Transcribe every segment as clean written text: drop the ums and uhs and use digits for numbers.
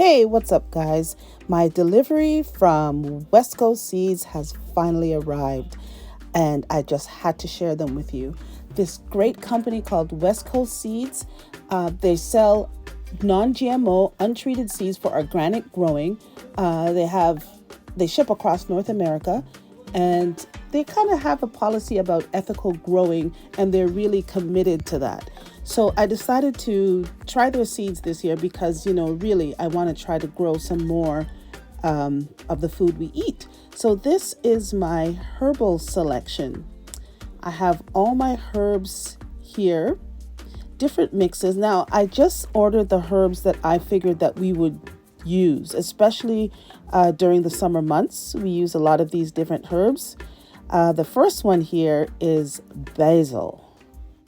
Hey, what's up, guys? My delivery from West Coast Seeds has finally arrived, and I just had to share them with you. This great company called West Coast Seeds, they sell non-GMO, untreated seeds for organic growing. They ship across North America, and they kind of have a policy about ethical growing, and they're really committed to that. So I decided to try their seeds this year because, really, I want to try to grow some more of the food we eat. So this is my herbal selection. I have all my herbs here, different mixes. Now, I just ordered the herbs that I figured that we would use, especially during the summer months. We use a lot of these different herbs. The first one here is basil.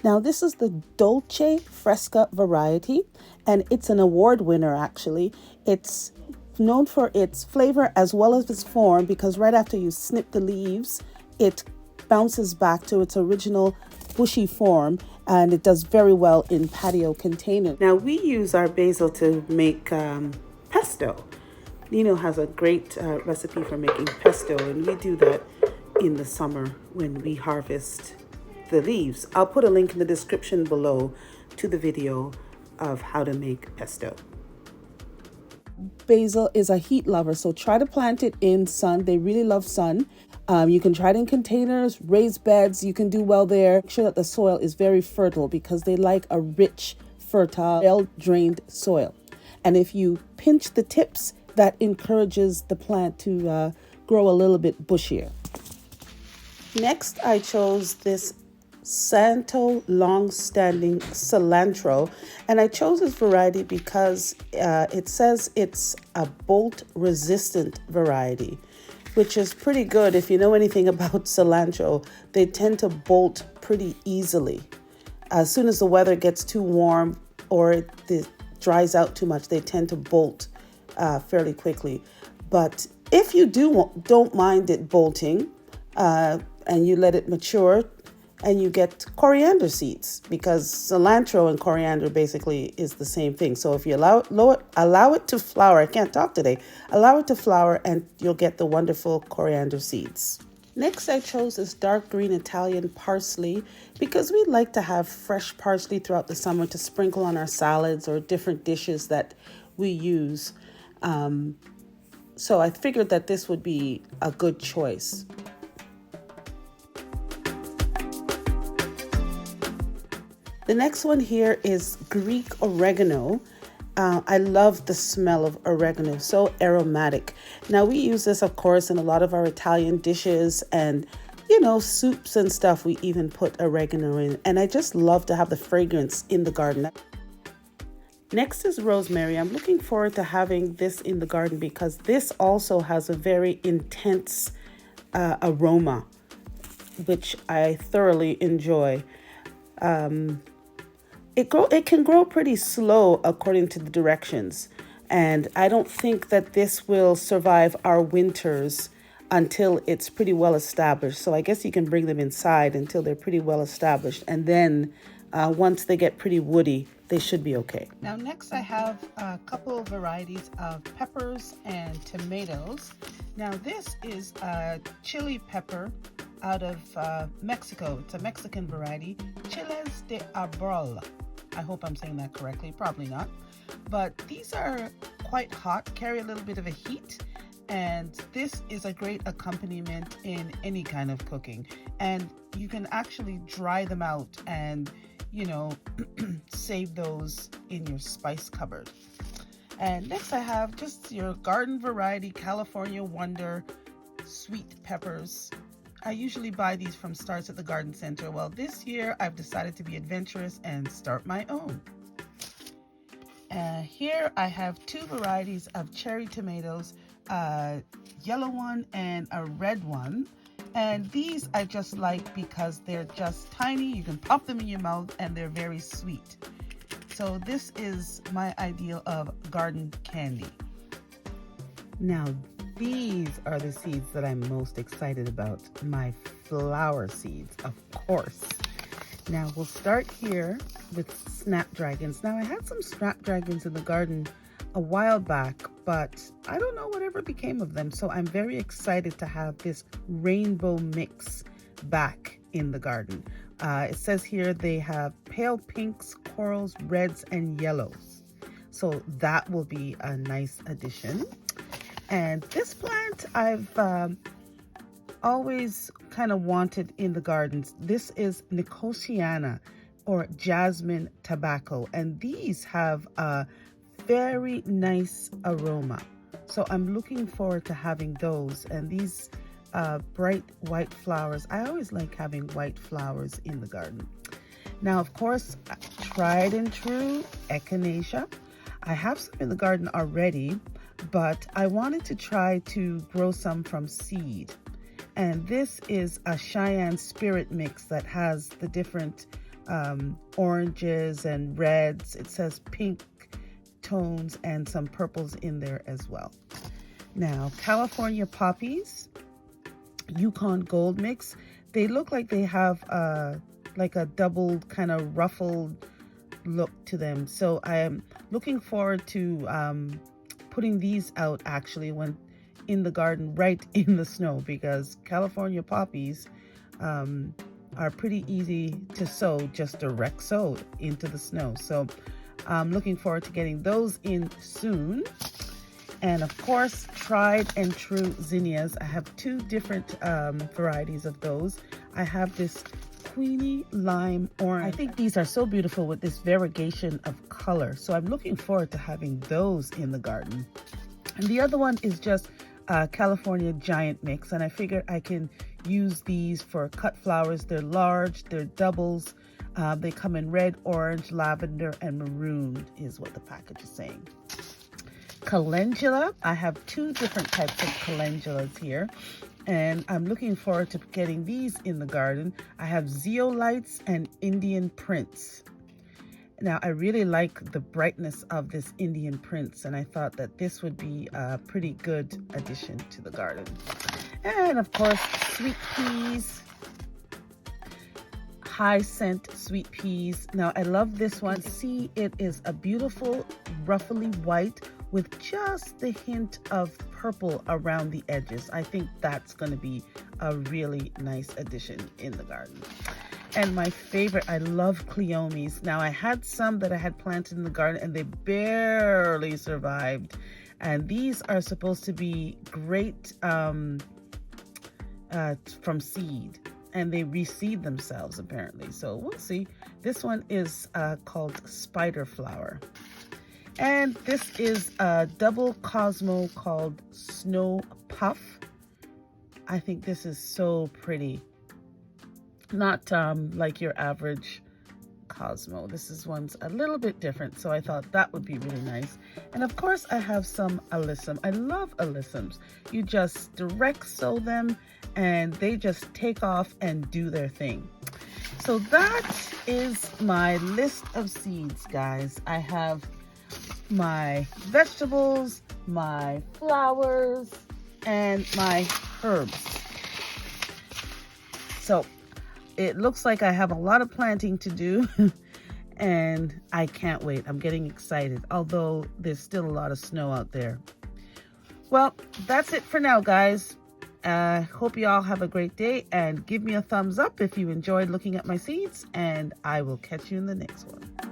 Now, this is the Dolce Fresca variety, and it's an award winner, actually. It's known for its flavor as well as its form because right after you snip the leaves, it bounces back to its original bushy form, and it does very well in patio containers. Now, we use our basil to make pesto. Nino has a great recipe for making pesto, and we do that in the summer when we harvest the leaves. I'll put a link in the description below to the video of how to make pesto. Basil is a heat lover, so try to plant it in sun. They really love sun. You can try it in containers, raised beds. You can do well there. Make sure that the soil is very fertile because they like a rich, fertile, well-drained soil. And if you pinch the tips, that encourages the plant to grow a little bit bushier. Next, I chose this Santo long-standing cilantro, and I chose this variety because it says it's a bolt-resistant variety, which is pretty good. If you know anything about cilantro, they tend to bolt pretty easily. As soon as the weather gets too warm or it dries out too much, they tend to bolt fairly quickly. But if you don't mind it bolting and you let it mature, and you get coriander seeds, because cilantro and coriander basically is the same thing. So if you allow it to flower, I can't talk today, allow it to flower and you'll get the wonderful coriander seeds. Next, I chose this dark green Italian parsley because we like to have fresh parsley throughout the summer to sprinkle on our salads or different dishes that we use. So I figured that this would be a good choice. The next one here is Greek oregano. I love the smell of oregano, so aromatic. Now, we use this, of course, in a lot of our Italian dishes and, soups and stuff. We even put oregano in, and I just love to have the fragrance in the garden. Next is rosemary. I'm looking forward to having this in the garden because this also has a very intense aroma, which I thoroughly enjoy. It can grow pretty slow according to the directions, and I don't think that this will survive our winters until it's pretty well established. So I guess you can bring them inside until they're pretty well established, and then once they get pretty woody, they should be okay. Now, next I have a couple of varieties of peppers and tomatoes. Now, this is a chili pepper out of Mexico. It's a Mexican variety, Chiles de Abril. I hope I'm saying that correctly, probably not. But these are quite hot, carry a little bit of a heat, and this is a great accompaniment in any kind of cooking. And you can actually dry them out and, save those in your spice cupboard. And next I have just your garden variety California Wonder sweet peppers. I usually buy these from Starts at the Garden Center. Well, this year I've decided to be adventurous and start my own. Here I have two varieties of cherry tomatoes, a yellow one and a red one. And these I just like because they're just tiny. You can pop them in your mouth and they're very sweet. So this is my ideal of garden candy. Now, these are the seeds that I'm most excited about, my flower seeds, of course. Now, we'll start here with snapdragons. Now, I had some snapdragons in the garden a while back, but I don't know whatever became of them. So I'm very excited to have this rainbow mix back in the garden. It says here they have pale pinks, corals, reds, and yellows. So that will be a nice addition. And this plant I've always kind of wanted in the gardens. This is Nicotiana, or jasmine tobacco, and these have a very nice aroma. So I'm looking forward to having those. And these bright white flowers, I always like having white flowers in the garden. Now, of course, tried and true echinacea. I have some in the garden already, but I wanted to try to grow some from seed. And this is a Cheyenne Spirit mix that has the different oranges and reds. It says pink tones and some purples in there as well. Now, California poppies, Yukon Gold mix. They look like they have like a double kind of ruffled look to them. So I am looking forward to putting these out actually when in the garden, right in the snow, because California poppies are pretty easy to sow, just direct sow into the snow. So I'm looking forward to getting those in soon. And of course, tried and true zinnias. I have two different varieties of those. I have this Queenie Lime Orange. I think these are so beautiful with this variegation of color. So I'm looking forward to having those in the garden. And the other one is just California Giant Mix. And I figured I can use these for cut flowers. They're large, they're doubles. They come in red, orange, lavender, and maroon is what the package is saying. Calendula. I have two different types of calendulas here, and I'm looking forward to getting these in the garden. I have zeolites and Indian Prince. Now, I really like the brightness of this Indian Prince, and I thought that this would be a pretty good addition to the garden. And of course, sweet peas. High scent sweet peas. Now, I love this one. See, it is a beautiful ruffly white with just the hint of purple around the edges. I think that's going to be a really nice addition in the garden. And my favorite, I love cleomes. Now, I had some that I had planted in the garden and they barely survived. And these are supposed to be great from seed. And they reseed themselves apparently. So we'll see. This one is called Spider Flower. And this is a double Cosmo called Snow Puff. I think this is so pretty. Not like your average Cosmo. This one's a little bit different, so I thought that would be really nice. And of course, I have some alyssum. I love alyssums. You just direct sow them, and they just take off and do their thing. So that is my list of seeds, guys. I have my vegetables, my flowers, and my herbs. So it looks like I have a lot of planting to do and I can't wait. I'm getting excited, although there's still a lot of snow out there. Well, that's it for now, guys. Hope you all have a great day, and give me a thumbs up if you enjoyed looking at my seeds, and I will catch you in the next one.